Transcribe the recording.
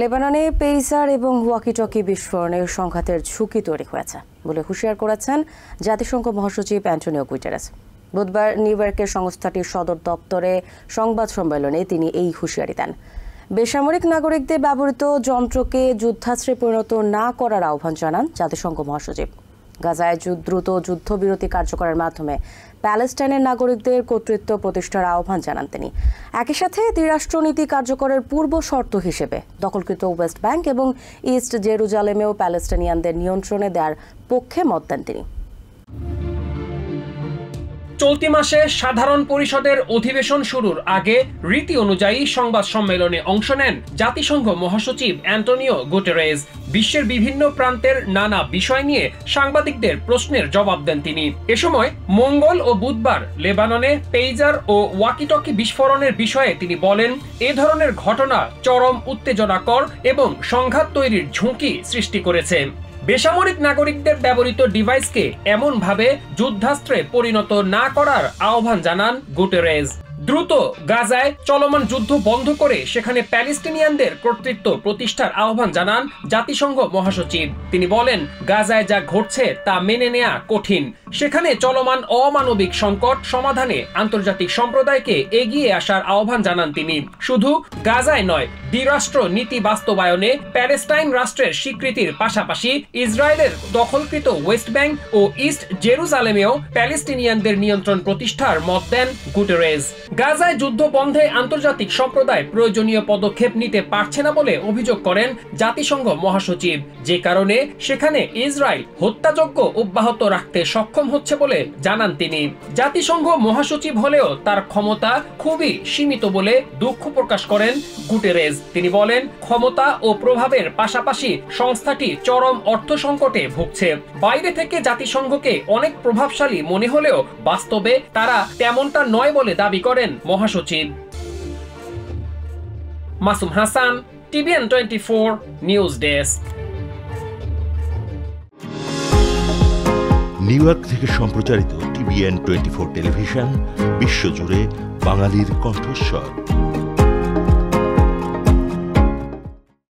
লেবাননে পেইজার এবং ওয়াকিটকি বিস্ফোরণে সংঘাতের ঝুঁকি তৈরি হয়েছে বলে হুঁশিয়ার করেছেন জাতিসংঘ মহাসচিব অ্যান্টোনিও গুটেরেস। বুধবার নিউ ইয়র্কের সংস্থাটির সদর দপ্তরে সংবাদ সম্মেলনে তিনি এই হুঁশিয়ারি দেন। বেসামরিক নাগরিকদের ব্যবহৃত যন্ত্রকে যুদ্ধাস্ত্রে পরিণত না করার আহ্বান জানান জাতিসংঘ মহাসচিব। গাজায় দ্রুত যুদ্ধবিরতি কার্যকরের মাধ্যমে প্যালেস্টাইনের নাগরিকদের কর্তৃত্ব প্রতিষ্ঠার আহ্বান জানান তিনি। একই সাথে দ্বিরাষ্ট্রনীতি কার্যকরের পূর্ব শর্ত হিসেবে দখলকৃত ওয়েস্ট ব্যাংক এবং ইস্ট জেরুজালেমেও প্যালেস্টাইনিয়ানদের নিয়ন্ত্রণে দেওয়ার পক্ষে মত দেন তিনি। চলতি মাসে সাধারণ পরিষদের অধিবেশন শুরুর আগে রীতি অনুযায়ী সংবাদ সম্মেলনে অংশ নেন জাতিসংঘ মহাসচিব অ্যান্টোনিও গুটেরেস। বিশ্বের বিভিন্ন প্রান্তের নানা বিষয় নিয়ে সাংবাদিকদের প্রশ্নের জবাব দেন তিনি। এ সময় মঙ্গল ও বুধবার লেবাননে পেইজার ও ওয়াকিটকি বিস্ফোরণের বিষয়ে তিনি বলেন, এ ধরনের ঘটনা চরম উত্তেজনাকর এবং সংঘাত তৈরির ঝুঁকি সৃষ্টি করেছে। বেসামরিক নাগরিকদের ব্যবহৃত ডিভাইসকে এমনভাবে যুদ্ধাস্ত্রে পরিণত না করার আহ্বান জানান গুটেরেস। দ্রুত গাজায় চলমান যুদ্ধ বন্ধ করে সেখানে প্যালেস্টিনিয়ানদের কর্তৃত্ব প্রতিষ্ঠার আহ্বান জানান জাতিসংঘ মহাসচিব। তিনি বলেন, গাজায় যা ঘটছে তা মেনে নেওয়া কঠিন। সেখানে চলমান অমানবিক সংকট সমাধানে আন্তর্জাতিক সম্প্রদায়কে এগিয়ে আসার আহ্বান জানান তিনি। শুধু গাজায় নয়, দ্বিরাষ্ট্র নীতি বাস্তবায়নে প্যালেস্টাইন রাষ্ট্রের স্বীকৃতির পাশাপাশি ইসরায়েলের দখলকৃত ওয়েস্ট ব্যাংক ও ইস্ট জেরুজালেমেও প্যালেস্টিনিয়ানদের নিয়ন্ত্রণ প্রতিষ্ঠার মত দেন গুটেরেস। গাজায় যুদ্ধ বন্ধে আন্তর্জাতিক সম্প্রদায় প্রয়োজনীয় পদক্ষেপ নিতে পারছে না বলে অভিযোগ করেন জাতিসংঘ মহাসচিব, যে কারণে সেখানে ইসরায়েল হত্যাযজ্ঞ অব্যাহত রাখতে সক্ষম হচ্ছে বলে জানান তিনি। জাতিসংঘ মহাসচিব হলেও তার ক্ষমতা খুবই সীমিত বলে দুঃখ প্রকাশ করেন গুটেরেস। তিনি বলেন, ক্ষমতা ও প্রভাবের পাশাপাশি সংস্থাটি চরম অর্থ সংকটে ভুগছে। বাইরে থেকে জাতিসংঘকে অনেক প্রভাবশালী মনে হলেও বাস্তবে তারা তেমনটা নয় বলে দাবি করেন মহাসচিব। Masum Hasan, TVN 24 news desk. New York থেকে সম্প্রচারিত TVN 24 টেলিভিশন বিশ্বজুড়ে বাঙালির কণ্ঠস্বর।